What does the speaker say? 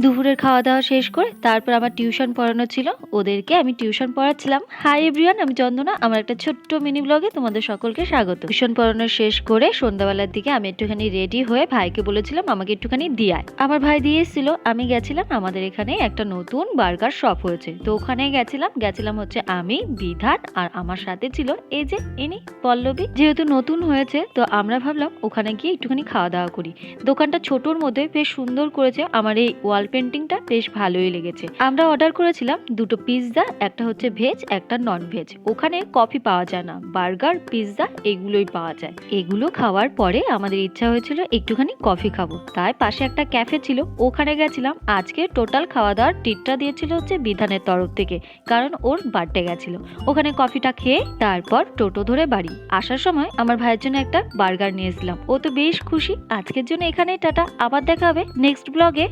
দুপুরের খাওয়া দাওয়া শেষ করে তারপর আমার টিউশন পড়ানো ছিল, ওদেরকে আমি টিউশন পড়াচ্ছিলাম। হাই এভরিওয়ান, আমি চন্দনা। আমার একটা ছোট্ট মিনি ব্লগে তোমাদের সকলকে স্বাগত। টিউশন পড়ানো শেষ করে সন্ধ্যাবেলার দিকে আমি একটুখানি রেডি হয়ে ভাইকে বলেছিলাম আমাকে একটুখানি দিয়ে আয়। আমার ভাই দিয়ে এসেছিল, আমি গেছিলাম। আমাদের এখানে একটা নতুন বার্গার শপ হয়েছে, তো ওখানে গেছিলাম হচ্ছে আমি, বিধান, আর আমার সাথে ছিল এই যে ইনি পল্লবী। যেহেতু নতুন হয়েছে তো আমরা ভাবলাম ওখানে গিয়ে একটুখানি খাওয়া দাওয়া করি। দোকানটা ছোটোর মধ্যে বেশ সুন্দর করেছে, আমার এই ওয়াল পেন্টিংটা বেশ ভালোই লেগেছে। আমরা অর্ডার করেছিলাম দুটো পিৎজা, একটা হচ্ছে ভেজ, একটা নন ভেজ। ওখানে কফি পাওয়া যায় না, বার্গার পিৎজা এগুলোই পাওয়া যায়। এগুলো খাওয়ার পরে আমাদের ইচ্ছা হয়েছিল একটুখানি কফি খাবো, তাই পাশে একটা ক্যাফে ছিল, ওখানে গেছিলাম। আজকে টোটাল খাওয়া দাওয়ার ট্রিটটা দিয়েছিল হচ্ছে বিধানের তরফ থেকে, কারণ ওর বার্থডে গেছিল। ওখানে কফিটা খেয়ে তারপর টোটো ধরে বাড়ি আসার সময় আমার ভাইয়ের জন্য একটা বার্গার নিয়ে এসেছিলাম। ও তো বেশ খুশি। আজকের জন্য এখানেই টাটা, আবার দেখা হবে নেক্সট ব্লগে।